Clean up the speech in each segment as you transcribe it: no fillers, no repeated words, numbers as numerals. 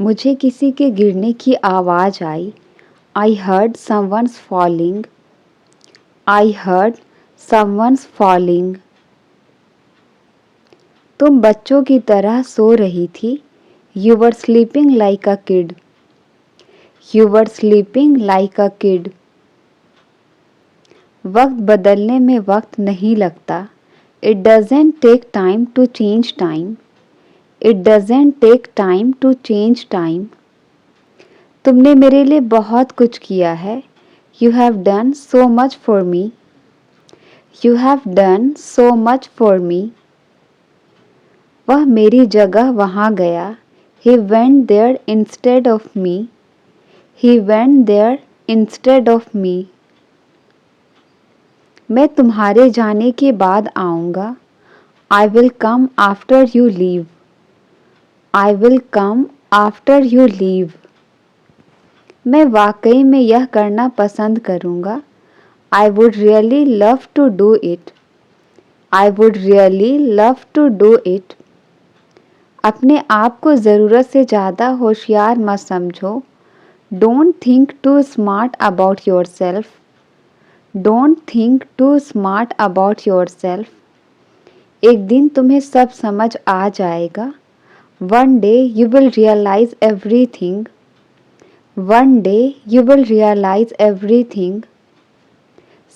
मुझे किसी के गिरने की आवाज़ आई। I heard someone's falling. I heard someone's falling. तुम बच्चों की तरह सो रही थी। You were sleeping like a kid. You were sleeping like a kid. वक्त बदलने में वक्त नहीं लगता। It doesn't take time to change time. It doesn't take time to change time. तुमने मेरे लिए बहुत कुछ किया है। You have done so much for me. You have done so much for मी। वह मेरी जगह वहाँ गया। He went there instead of me. He went there instead of me. मैं तुम्हारे जाने के बाद आऊँगा। I will come after you leave. I will come after you leave. मैं वाकई में यह करना पसंद करूँगा। I would really love to do it. I would really love to do it. अपने आप को ज़रूरत से ज़्यादा होशियार मत समझो। Don't think too smart about yourself. Don't think too smart about yourself. एक दिन तुम्हें सब समझ आ जाएगा। One day you will realize everything. One day you will realize everything.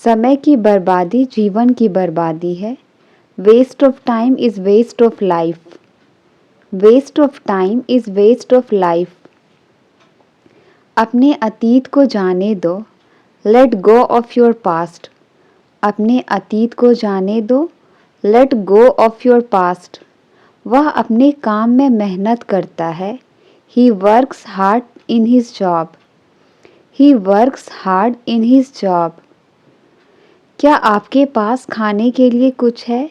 समय की बर्बादी जीवन की बर्बादी है। Waste of time is waste of life. Waste of time is waste of life. अपने अतीत को जाने दो। Let go of your past. अपने अतीत को जाने दो। Let go of your past. वह अपने काम में मेहनत करता है। He works hard in his job. He works hard in his job. क्या आपके पास खाने के लिए कुछ है?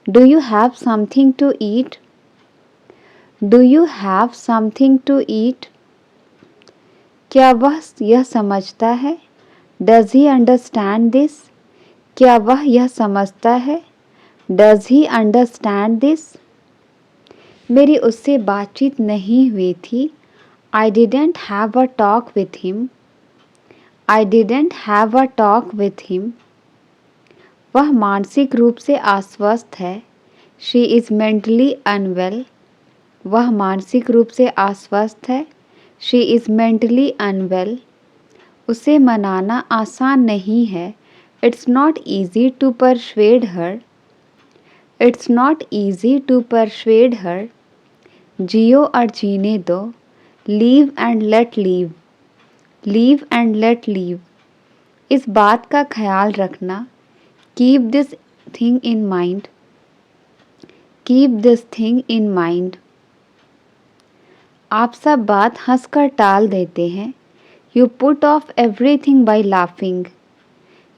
Do you have something to eat? Do you have something to eat? क्या वह यह समझता है? Does he understand this? क्या वह यह समझता है? Does he understand this? मेरी उससे बातचीत नहीं हुई थी। I didn't have a talk with him. I didn't have a talk with him. वह मानसिक रूप से अस्वस्थ है। She is mentally unwell. वह मानसिक रूप से अस्वस्थ है। She is mentally unwell. उसे मनाना आसान नहीं है। It's not easy to persuade her. It's not easy to persuade her. जियो और जीने दो। Live and let live. Live and let live. इस बात का ख्याल रखना। Keep this thing in mind. Keep this thing in mind. आप सब बात हंसकर टाल देते हैं। You put off everything by laughing.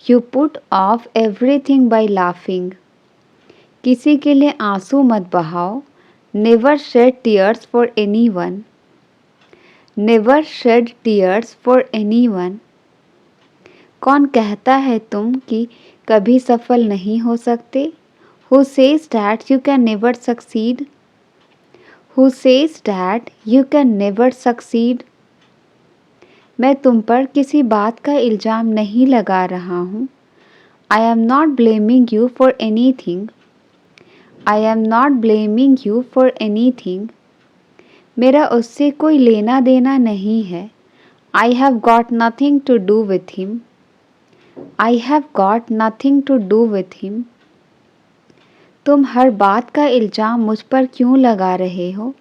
You put off everything by laughing. किसी के लिए आंसू मत बहाओ। Never shed tears for anyone. Never shed tears for anyone. कौन कहता है तुम कि कभी सफल नहीं हो सकते? Who says that you can never succeed? Who says that you can never succeed? मैं तुम पर किसी बात का इल्ज़ाम नहीं लगा रहा हूँ। I am not blaming you for anything. I am not blaming you for anything. मेरा उससे कोई लेना देना नहीं है। I have got nothing to do with him. I have got nothing to do with him. तुम हर बात का इल्ज़ाम मुझ पर क्यों लगा रहे हो?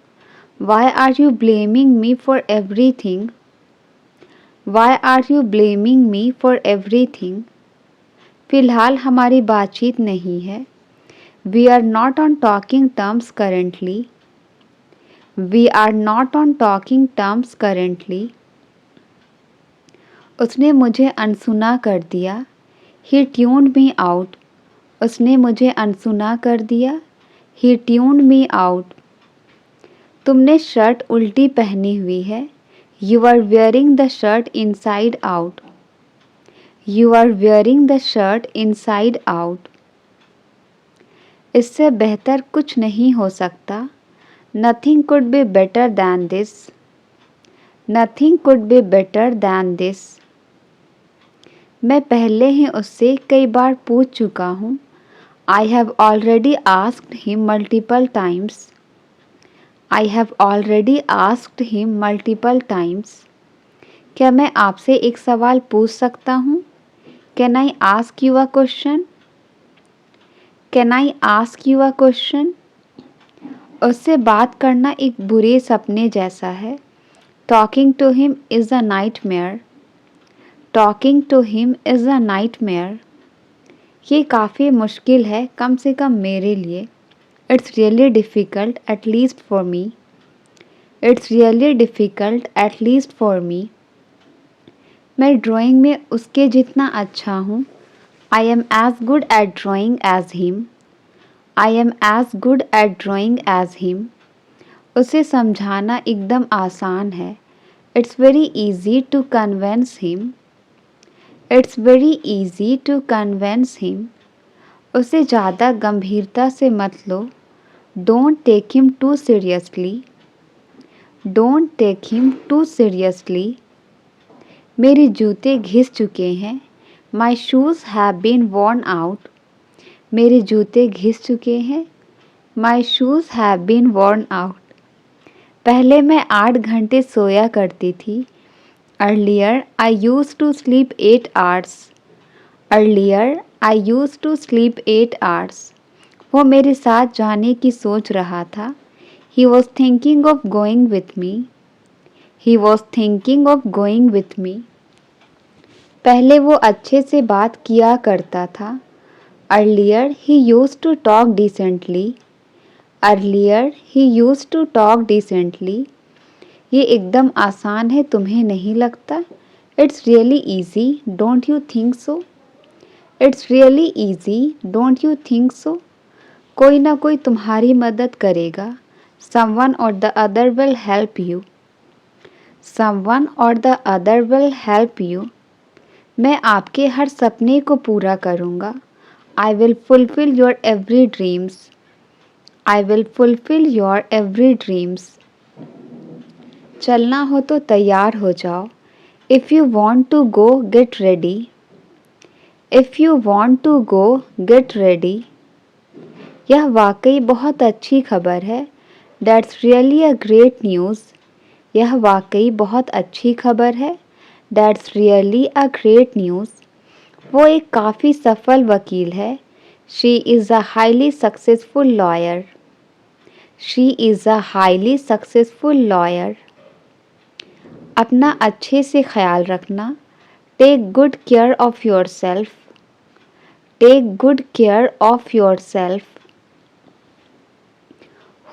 Why are you blaming me for everything? Why are you blaming me for everything? फ़िलहाल हमारी बातचीत नहीं है। We are not on talking terms currently. We are not on talking terms currently. उसने मुझे अनसुना कर दिया। He tuned me out. उसने मुझे अनसुना कर दिया। He tuned me out. तुमने शर्ट उल्टी पहनी हुई है। You are wearing the shirt inside out. You are wearing the shirt inside out. इससे बेहतर कुछ नहीं हो सकता। Nothing could be better than this. Nothing could be better than this. मैं पहले ही उससे कई बार पूछ चुका हूँ. I have already asked him multiple times. I have already asked him multiple times. क्या मैं आपसे एक सवाल पूछ सकता हूँ? Can I ask you a question? Can I ask you a question? उससे बात करना एक बुरे सपने जैसा है. Talking to him is a nightmare. Talking to him is a nightmare. ये काफ़ी मुश्किल है, कम से कम मेरे लिए. It's really difficult, at least for me. It's really difficult, at least for me. मैं ड्राइंग में उसके जितना अच्छा हूँ. I am as good at drawing as him. I am as good at drawing as him. उसे समझाना एकदम आसान है. It's very easy to convince him. It's very easy to convince him. उसे ज़्यादा गंभीरता से मत लो. Don't take him too seriously. Don't take him too seriously. मेरे जूते घिस चुके हैं. My shoes have been worn out. मेरे जूते घिस चुके हैं. My shoes have been worn out. पहले मैं 8 घंटे सोया करती थी. Earlier I used to sleep 8 hours. Earlier I used to sleep 8 hours. वो मेरे साथ जाने की सोच रहा था. He was thinking of going with me. He was thinking of going with me. पहले वो अच्छे से बात किया करता था. Earlier he used to talk decently. Earlier he used to talk decently. ये एकदम आसान है, तुम्हें नहीं लगता? It's really easy, don't you think so? It's really easy, don't you think so? कोई ना कोई तुम्हारी मदद करेगा. Someone or the other will help you. Someone or the other will help you. मैं आपके हर सपने को पूरा करूँगा. I will fulfill your every dreams. I will fulfill your every dreams. चलना हो तो तैयार हो जाओ. If you want to go, get ready. If you want to go, get ready. यह वाकई बहुत अच्छी खबर है. That's really a great news. यह वाकई बहुत अच्छी खबर है. That's really a great news. वो एक काफ़ी सफल वकील है. She is a highly successful lawyer. She is a highly successful lawyer. अपना अच्छे से ख्याल रखना. Take good care of yourself. Take good care of yourself.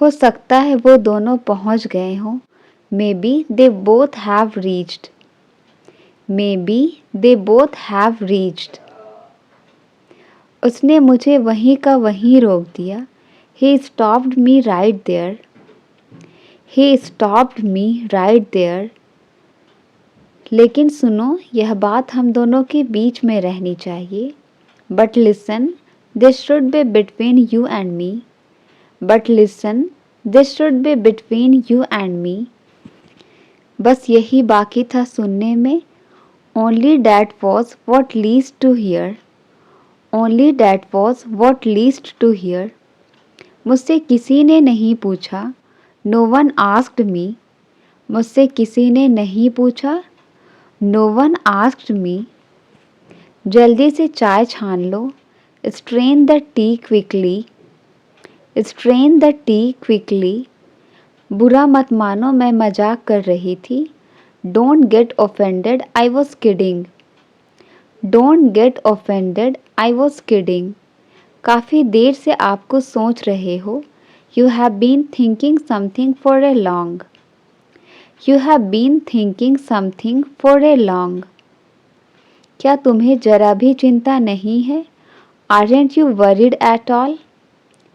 हो सकता है वो दोनों पहुंच गए हों. Maybe they both have reached. Maybe they both have reached. उसने मुझे वहीं का वहीं रोक दिया. He stopped me right there. He stopped me right there. लेकिन सुनो, यह बात हम दोनों के बीच में रहनी चाहिए. But listen, this should be between you and me. But listen, this should be between you and me. बस यही बाकी था सुनने में. Only that was what least to hear. Only that was what least to hear. मुझसे किसी ने नहीं पूछा. No one asked me. मुझसे किसी ने नहीं पूछा. No one asked me. जल्दी से चाय छान लो. Strain the tea quickly. Strain the tea quickly. बुरा मत मानो, मैं मजाक कर रही थी. Don't get offended, I was kidding. Don't get offended, I was kidding. काफ़ी देर से आपको सोच रहे हो. You have been thinking something for a long. You have been thinking something for a long. क्या तुम्हें जरा भी चिंता नहीं है? Aren't you worried at all?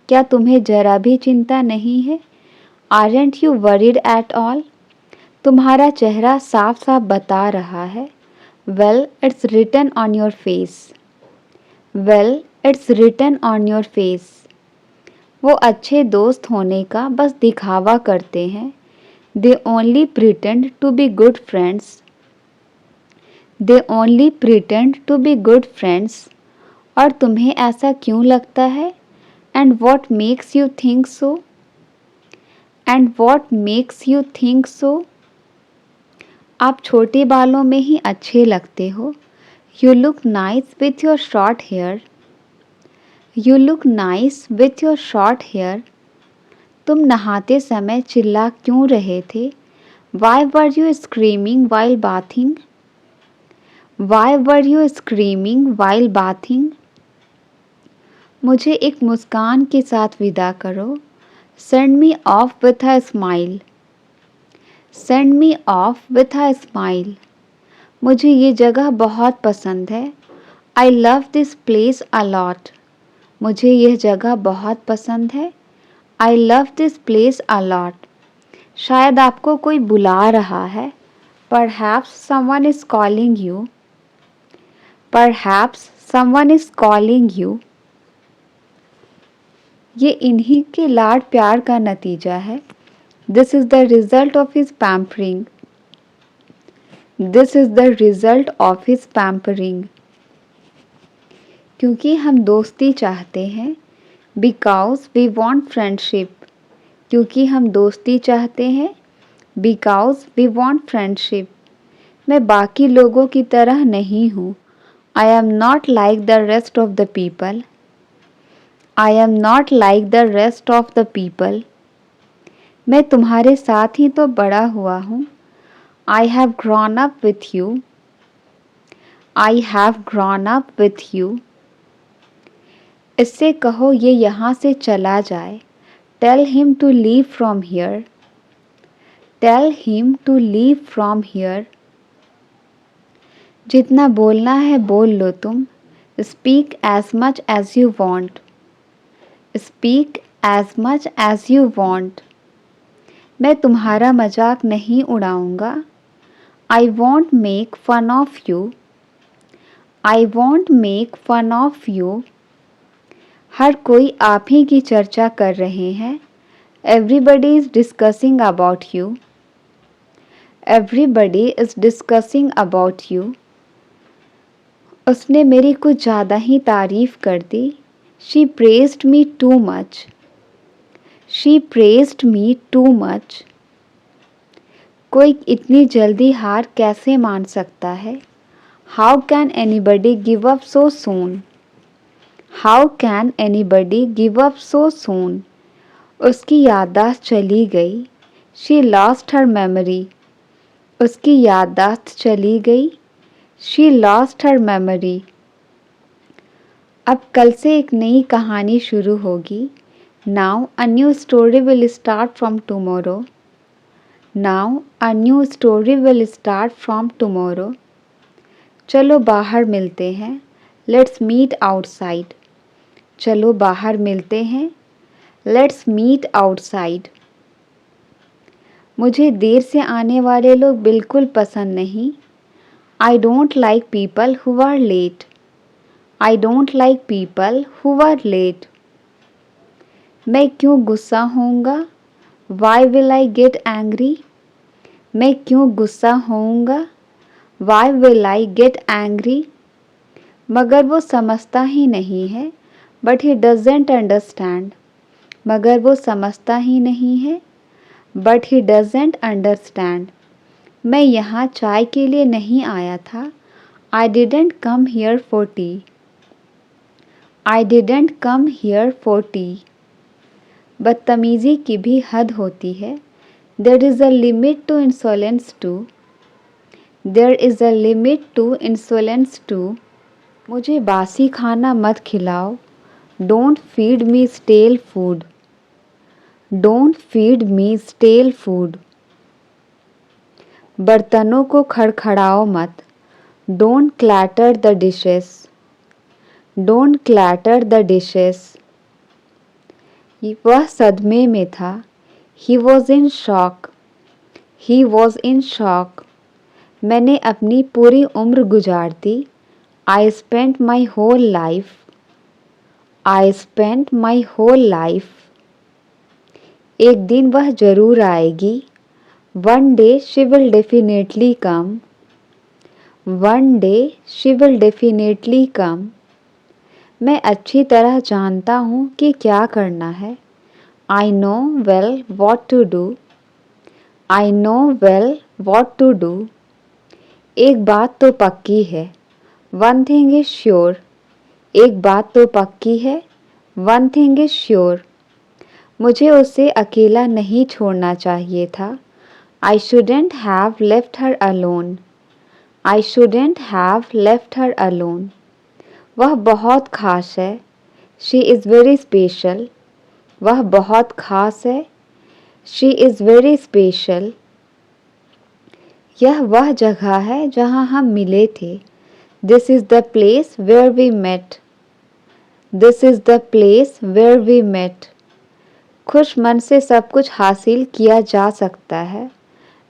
क्या तुम्हें जरा भी चिंता नहीं है? Aren't you worried at all? तुम्हारा चेहरा साफ साफ बता रहा है. Well, it's written on your face. Well, it's written on your face. वो अच्छे दोस्त होने का बस दिखावा करते हैं. They only pretend to be good friends. They only pretend to be good friends. और तुम्हें ऐसा क्यों लगता है? And what makes you think so? And what makes you think so? आप छोटे बालों में ही अच्छे लगते हो. You look nice with your short hair. You look nice with your short hair. तुम नहाते समय चिल्ला क्यों रहे थे? Why were you screaming while bathing? Why were you screaming while bathing? मुझे एक मुस्कान के साथ विदा करो. Send me off with a smile. Send me off with a smile. मुझे ये जगह बहुत पसंद है. I love this place a lot. मुझे यह जगह बहुत पसंद है. I love this place a lot. शायद आपको कोई बुला रहा है. Perhaps someone is calling you. Perhaps someone is calling you. ये इन्हीं के लाड प्यार का नतीजा है. This is the result of his pampering. This is the result of his pampering. क्योंकि हम दोस्ती चाहते हैं. Because we want friendship. क्योंकि हम दोस्ती चाहते हैं. Because we want friendship. मैं बाकी लोगों की तरह नहीं हूँ. I am not like the rest of the people. I am not like the rest of the people. मैं तुम्हारे साथ ही तो बड़ा हुआ हूँ. I have grown up with you. I have grown up with you. इससे कहो ये यहाँ से चला जाए. Tell him to leave from here. Tell him to leave from here. जितना बोलना है बोल लो तुम. Speak as much as you want. Speak as much as you want. मैं तुम्हारा मजाक नहीं उड़ाऊंगा. I won't make fun of you. I won't make fun of you. हर कोई आप ही की चर्चा कर रहे हैं. Everybody is discussing about you. Everybody is discussing about you. उसने मेरी कुछ ज़्यादा ही तारीफ कर दी. She praised me too much. She praised me too much. कोई इतनी जल्दी हार कैसे मान सकता है? How can anybody give up so soon? How can anybody give up so soon? उसकी याददाश्त चली गई. She lost her memory. उसकी याददाश्त चली गई. She lost her memory. अब कल से एक नई कहानी शुरू होगी. Now a new story will start from tomorrow. Now a new story will start from tomorrow. चलो बाहर मिलते हैं. Let's meet outside. चलो बाहर मिलते हैं. Let's meet outside. मुझे देर से आने वाले लोग बिल्कुल पसंद नहीं. I don't like people who are late. I don't like people who are late. मैं क्यों गुस्सा होऊंगा? Why will I get angry? मैं क्यों गुस्सा होऊंगा? Why will I get angry? मगर वो समझता ही नहीं है. But he doesn't understand. मगर वो समझता ही नहीं है. But he doesn't understand. मैं यहाँ चाय के लिए नहीं आया था. I didn't come here for tea. I didn't come here for tea. बदतमीज़ी की भी हद होती है. There is a limit to insolence too. There is a limit to insolence too. मुझे बासी खाना मत खिलाओ. Don't feed me stale food. Don't feed me stale food. बर्तनों को खड़खड़ाओ मत. Don't clatter the dishes. Don't clatter the dishes. वह सदमे में था. He was in shock. He was in shock. मैंने अपनी पूरी उम्र गुजार दी. I spent my whole life. I spent my whole life. एक दिन वह ज़रूर आएगी. One day she will definitely come. One day she will definitely come. मैं अच्छी तरह जानता हूँ कि क्या करना है. I know well what to do. I know well what to do. एक बात तो पक्की है. One thing is sure. एक बात तो पक्की है. One thing is sure. मुझे उसे अकेला नहीं छोड़ना चाहिए था. I shouldn't have left her alone. I shouldn't have left her alone. वह बहुत खास है. She is very special. वह बहुत खास है. She is very special. यह वह जगह है जहाँ हम मिले थे. This is the place where we met. This is the place where we met. खुश मन से सब कुछ हासिल किया जा सकता है.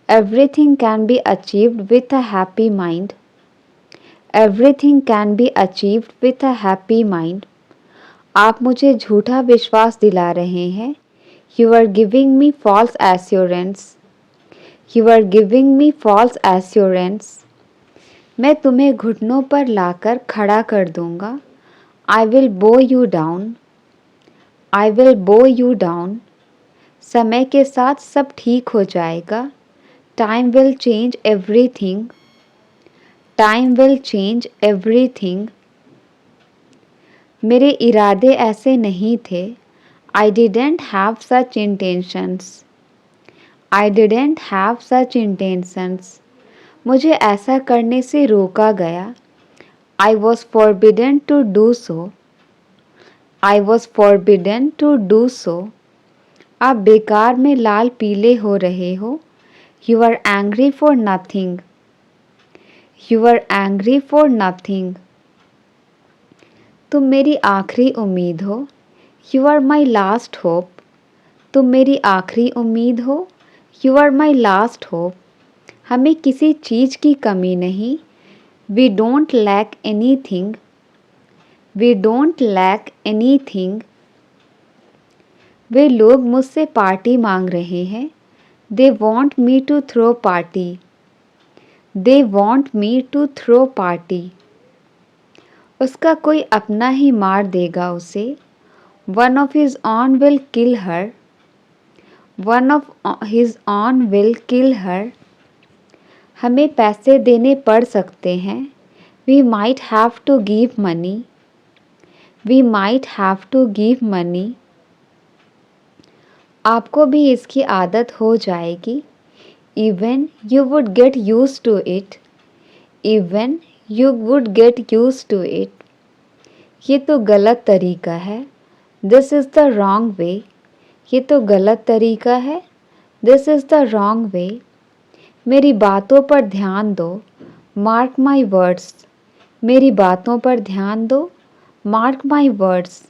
Everything can be achieved with a happy mind. Everything can be achieved with a happy mind. आप मुझे झूठा विश्वास दिला रहे हैं. You are giving me false assurance. You are giving me false assurance. मैं तुम्हें घुटनों पर लाकर खड़ा कर दूंगा. I will bow you down. I will bow you down. समय के साथ सब ठीक हो जाएगा. Time will change everything. Time will change everything. मेरे इरादे ऐसे नहीं थे. I didn't have such intentions. I didn't have such intentions. मुझे ऐसा करने से रोका गया. I was forbidden to do so. I was forbidden to do so. आप बेकार में लाल पीले हो रहे हो. You are angry for nothing. You are angry for nothing. तुम मेरी आखिरी उम्मीद हो. You are my last hope. तुम मेरी आखिरी उम्मीद हो. You are my last hope. हमें किसी चीज़ की कमी नहीं. We don't lack anything. We don't lack anything. वे लोग मुझसे पार्टी मांग रहे हैं. They want me to throw party. They want me to throw party. उसका कोई अपना ही मार देगा उसे. One of his own will kill her. One of his own will kill her. हमें पैसे देने पड़ सकते हैं. We might have to give money. We might have to give money. आपको भी इसकी आदत हो जाएगी. Even you would get used to it. Even you would get used to it. ये तो गलत तरीका है. This is the wrong way. ये तो गलत तरीका है. This is the wrong way. मेरी बातों पर ध्यान दो. Mark my words. मेरी बातों पर ध्यान दो. Mark my words.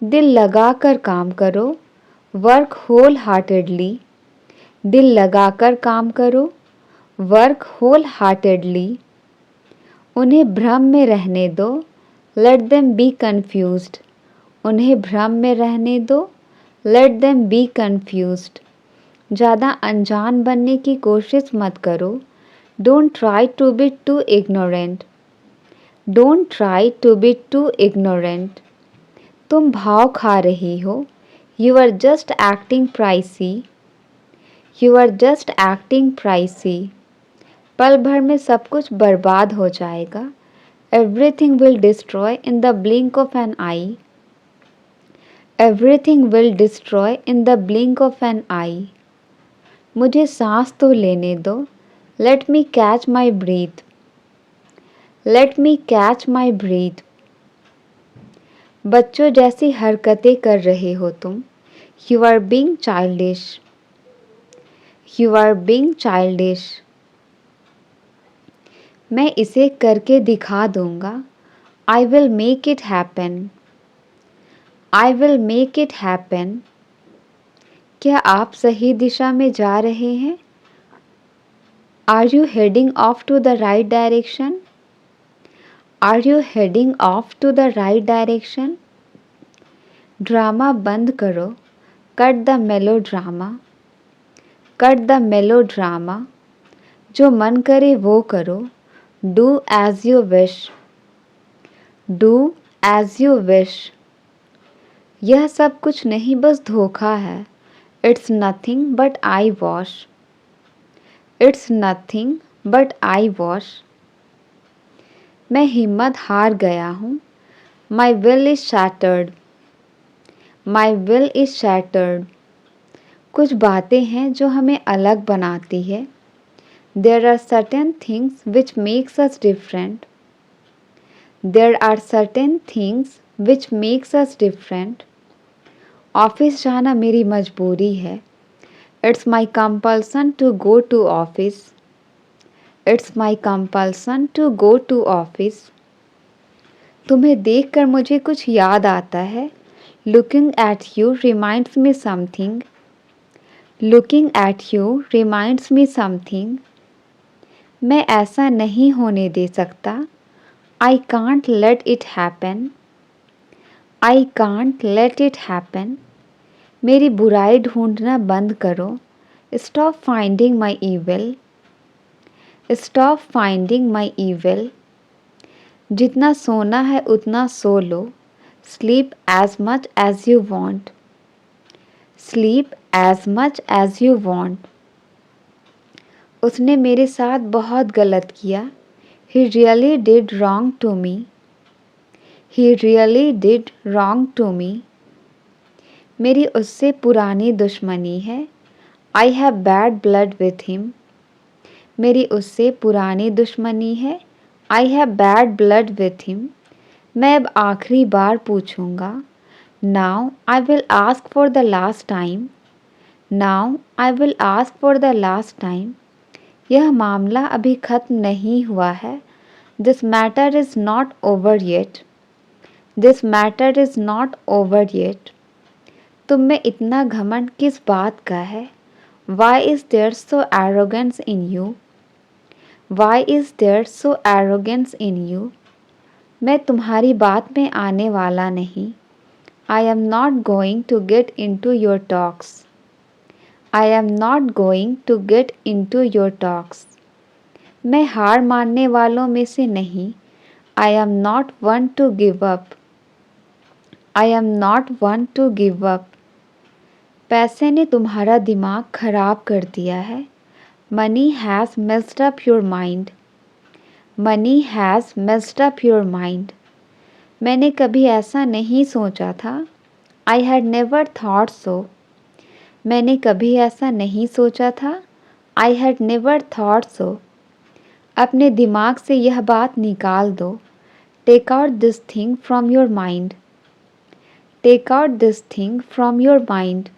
दिल लगा कर काम करो. Work wholeheartedly. दिल लगाकर काम करो. Work wholeheartedly. उन्हें भ्रम में रहने दो. Let them be confused. उन्हें भ्रम में रहने दो. Let them be confused. ज़्यादा अनजान बनने की कोशिश मत करो. Don't try to be too ignorant. Don't try to be too ignorant. तुम भाव खा रही हो. You are just acting pricey. You are just acting pricey. पल भर में सब कुछ बर्बाद हो जाएगा. Everything will destroy in the blink of an eye. Everything will destroy in the blink of an eye. मुझे सांस तो लेने दो. Let me catch my breath. Let me catch my breath. बच्चों जैसी हरकतें कर रहे हो तुम. You are being childish. You are being childish. मैं इसे करके दिखा दूंगा. I will make it happen. I will make it happen. क्या आप सही दिशा में जा रहे हैं? Are you heading off to the right direction? Are you heading off to the right direction? Drama बंद करो. Cut the melodrama. Cut the melodrama, जो मन करे वो करो, do as you wish, do as you wish. यह सब कुछ नहीं बस धोखा है, it's nothing but eyewash, it's nothing but eyewash. मैं हिम्मत हार गया हूँ, my will is shattered, my will is shattered. कुछ बातें हैं जो हमें अलग बनाती है, there are certain things which makes us different, there are certain things which makes us different. Office जाना मेरी मजबूरी है, it's my compulsion to go to office, it's my compulsion to go to office. तुम्हें देखकर मुझे कुछ याद आता है, looking at you reminds me something, looking at you reminds me something. मैं ऐसा नहीं होने दे सकता, I can't let it happen, I can't let it happen. मेरी बुराई ढूंढना बंद करो, stop finding my evil, stop finding my evil. जितना सोना है उतना सो लो, sleep as much as you want, sleep as much as you want. उसने मेरे साथ बहुत गलत किया, he really did wrong to me, he really did wrong to me. मेरी उससे पुरानी दुश्मनी है, I have bad blood with him, मेरी उससे पुरानी दुश्मनी है, I have bad blood with him. मैं अब आखिरी बार पूछूंगा, now I will ask for the last time, now I will ask for the last time. यह मामला अभी ख़त्म नहीं हुआ है, this matter is not over yet, this matter is not over yet. तुम में इतना घमंड किस बात का है, why is there so arrogance in you, why is there so arrogance in you. मैं तुम्हारी बात में आने वाला नहीं, I am not going to get into your talks, I am not going to get into your talks. मैं हार मानने वालों में से नहीं, I am not one to give up, I am not one to give up. पैसे ने तुम्हारा दिमाग खराब कर दिया है, money has messed up your mind, money has messed up your mind. मैंने कभी ऐसा नहीं सोचा था, I had never thought so, मैंने कभी ऐसा नहीं सोचा था, I had never thought so. अपने दिमाग से यह बात निकाल दो, take out this thing from your mind, take out this thing from your mind.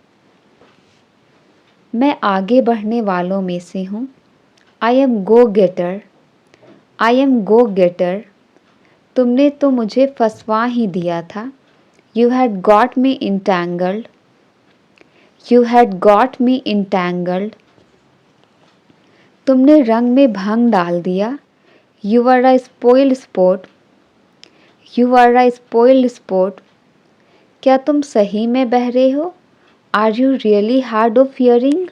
मैं आगे बढ़ने वालों में से हूँ, I am go गेटर, I am गो गेटर। तुमने तो मुझे फंसवा ही दिया था, you had got me entangled, you had got me entangled. तुमने रंग में भंग डाल दिया, you are a spoiled sport, you are a spoiled sport. क्या तुम सही में बहरे हो, are you really hard of hearing,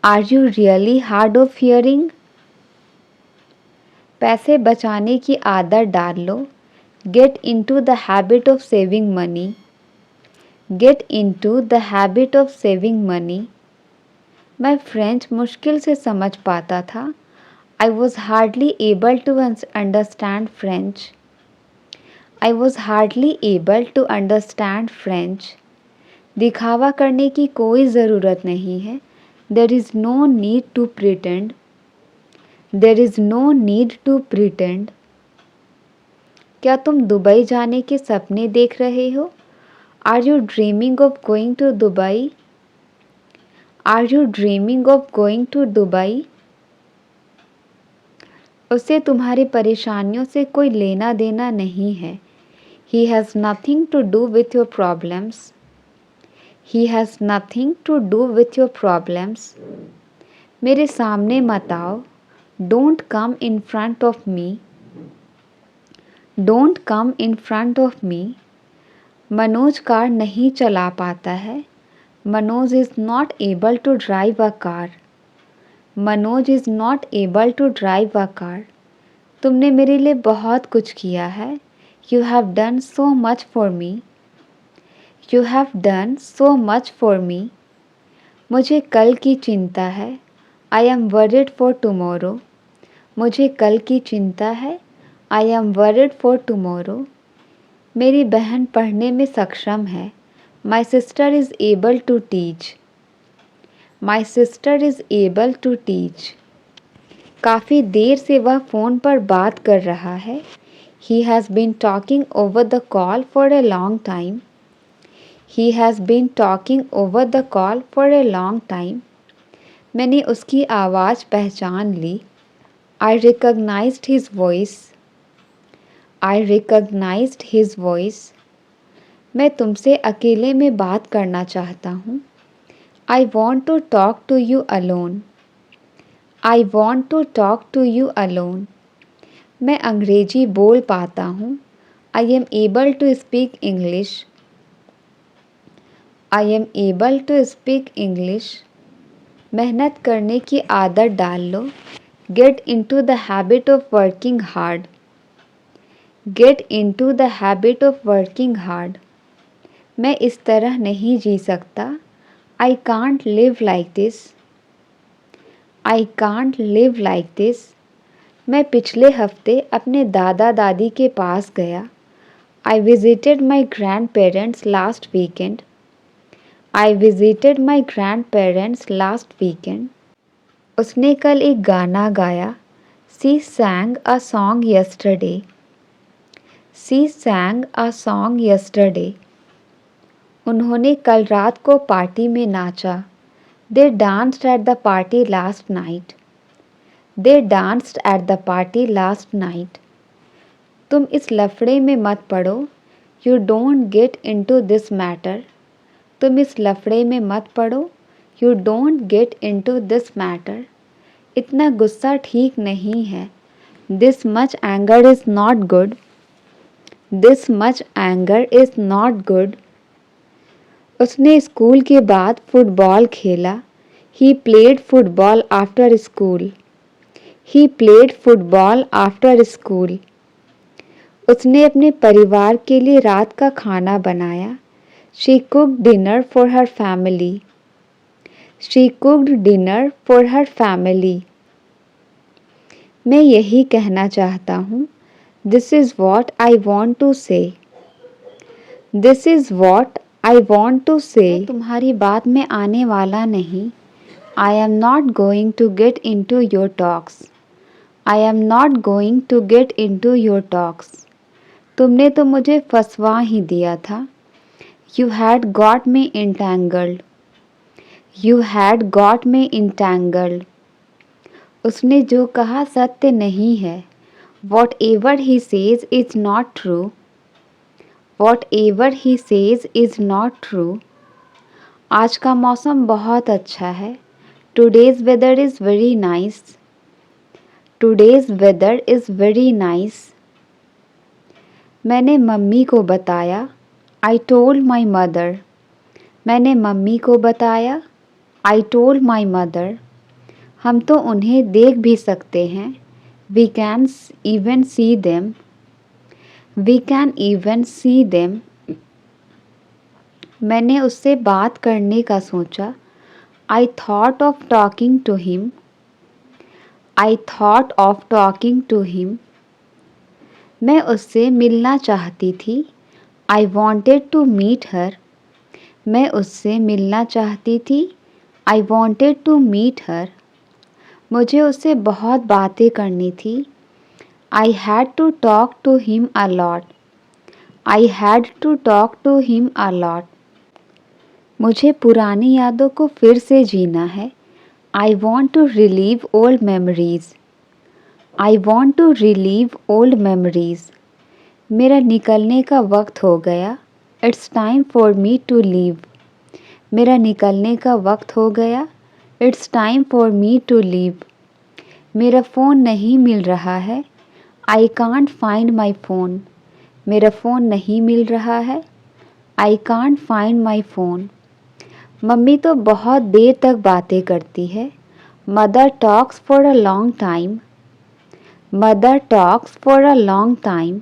are you really hard of hearing. पैसे बचाने की आदत डाल लो, get into the habit of saving money, get into the habit of saving money. मैं फ्रेंच मुश्किल से समझ पाता था, I was hardly able to understand French, I was hardly able to understand French. दिखावा करने की कोई ज़रूरत नहीं है, there is no need to pretend, there is no need to pretend. क्या तुम दुबई जाने के सपने देख रहे हो, are you dreaming of going to Dubai, are you dreaming of going to Dubai. उसे तुम्हारी परेशानियों से कोई लेना देना नहीं है, ही has nothing to do with your problems, he has nothing to do with your problems. मेरे सामने मत आओ, don't come in front of me, don't come in front of me. Manoj car नहीं चला पाता है, Manoj is not able to drive a car. Manoj is not able to drive a car. तुमने मेरे लिए बहुत कुछ किया है. You have done so much for me. You have done so much for me. मुझे कल की चिंता है. I am worried for tomorrow. मुझे कल की चिंता है. I am worried for tomorrow. मेरी बहन पढ़ने में सक्षम है. My sister is able to teach. My sister is able to teach. काफ़ी देर से वह फ़ोन पर बात कर रहा है. He has been talking over the call for a long time. He has been talking over the call for a long time. मैंने उसकी आवाज़ पहचान ली. I recognized his voice. I recognized his voice. मैं तुमसे अकेले में बात करना चाहता हूँ. I want to talk to you alone. I want to talk to you alone. मैं अंग्रेजी बोल पाता हूँ. I am able to speak English. I am able to speak English. मेहनत करने की आदत डाल लो. Get into the habit of working hard. Get into the habit of working hard. मैं इस तरह नहीं जी सकता. I can't live like this. I can't live like this. मैं पिछले हफ्ते अपने दादा दादी के पास गया. I visited my grandparents last weekend. I visited my grandparents last weekend. उसने कल एक गाना गाया. She sang a song yesterday. She sang a song yesterday. उन्होंने कल रात को पार्टी में नाचा. They danced at the party last night. They danced at the party last night. तुम इस लफड़े में मत पड़ो. You don't get into this matter. तुम इस लफड़े में मत पड़ो. You don't get into this matter. इतना गुस्सा ठीक नहीं है. This much anger is not good. This much anger is not good. उसने स्कूल के बाद फुटबॉल खेला. He played football after school. He played football after school. उसने अपने परिवार के लिए रात का खाना बनाया. She cooked dinner for her family. She cooked dinner for her family. मैं यही कहना चाहता हूँ. This is what I want to say. This is what I want to say. मैं तुम्हारी बात में आने वाला नहीं. I am not going to get into your talks. I am not going to get into your talks. तुमने तो मुझे फंसवा ही दिया था. You had got me entangled. You had got me entangled. उसने जो कहा सत्य नहीं है. Whatever he says is not true. Whatever he says is not true. आज का मौसम बहुत अच्छा है. Today's weather is very nice. Today's weather is very nice. मैंने मम्मी को बताया. I told my mother. मैंने मम्मी को बताया. I told my mother. हम तो उन्हें देख भी सकते हैं. We can even see them. We can even see them. मैंने उससे बात करने का सोचा. I thought of talking to him. I thought of talking to him. मैं उससे मिलना चाहती थी. I wanted to meet her. मैं उससे मिलना चाहती थी. I wanted to meet her. मुझे उससे बहुत बातें करनी थी. I had to talk to him a lot. I had to talk to him a lot. मुझे पुरानी यादों को फिर से जीना है. I want to relive old memories. I want to relive old memories. मेरा निकलने का वक्त हो गया. It's time for me to leave. मेरा निकलने का वक्त हो गया. It's time for me to leave. मेरा फ़ोन नहीं मिल रहा है. I can't find my phone. मेरा फ़ोन नहीं मिल रहा है. I can't find my phone. Mummy तो बहुत देर तक बातें करती है। Mother talks for a long time. Mother talks for a long time.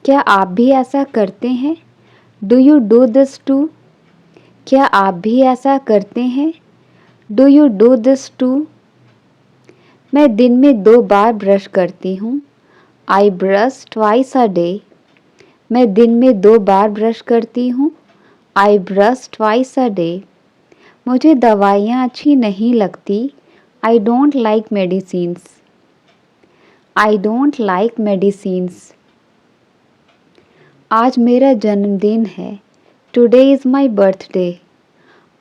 क्या आप भी ऐसा करते हैं? Do you do this too? क्या आप भी ऐसा करते हैं? Do you do this too? मैं दिन में 2 बार ब्रश करती हूँ। I brush twice a day. मैं दिन में 2 बार ब्रश करती हूँ। I brush twice a day. मुझे दवाइयाँ अच्छी नहीं लगती। I don't like medicines. I don't like medicines. आज मेरा जन्मदिन है। Today is my birthday.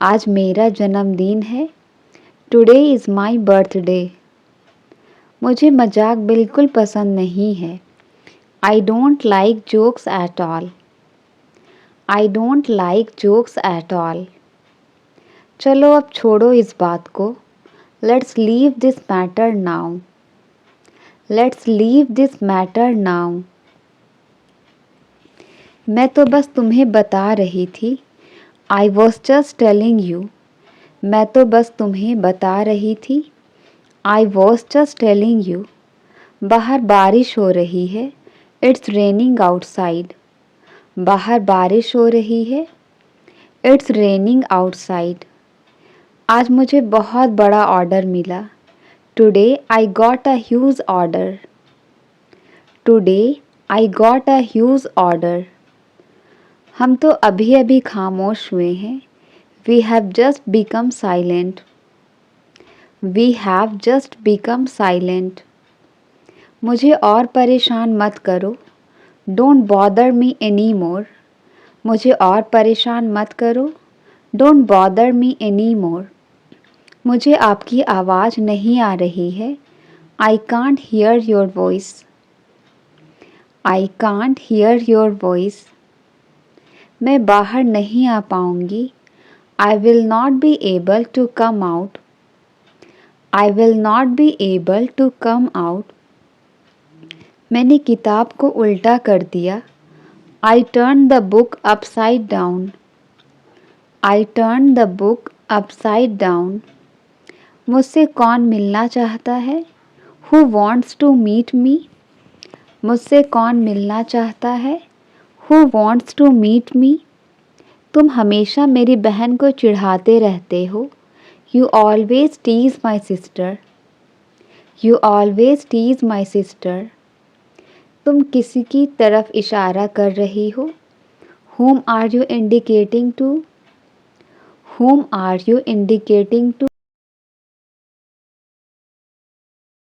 आज मेरा जन्मदिन है। Today is my birthday. मुझे मजाक बिल्कुल पसंद नहीं है। I don't like jokes at all. I don't like jokes at all. चलो अब छोड़ो इस बात को। Let's leave this matter now. Let's leave this matter now. मैं तो बस तुम्हें बता रही थी। I was just telling you. मैं तो बस तुम्हें बता रही थी। I was just telling you. बाहर बारिश हो रही है। It's raining outside. बाहर बारिश हो रही है। It's raining outside. आज मुझे बहुत बड़ा ऑर्डर मिला। Today I got a huge order. Today I got a huge order. हम तो अभी अभी खामोश हुए हैं। We have just become silent. We have just become silent. मुझे और परेशान मत करो। Don't bother me any more. मुझे और परेशान मत करो। Don't bother me any more. मुझे आपकी आवाज़ नहीं आ रही है। I can't hear your voice. I can't hear your voice. मैं बाहर नहीं आ पाऊँगी। I will not be able to come out. I will not be able to come out. मैंने किताब को उल्टा कर दिया। I turn the book upside down. I turn the book upside down. मुझसे कौन मिलना चाहता है? Who wants to meet me? मुझसे कौन मिलना चाहता है? Who wants to meet me? तुम हमेशा मेरी बहन को चिढ़ाते रहते हो। You always tease my sister. You always tease my sister. तुम किसी की तरफ इशारा कर रही हो। Whom are you indicating to? Whom are you indicating to?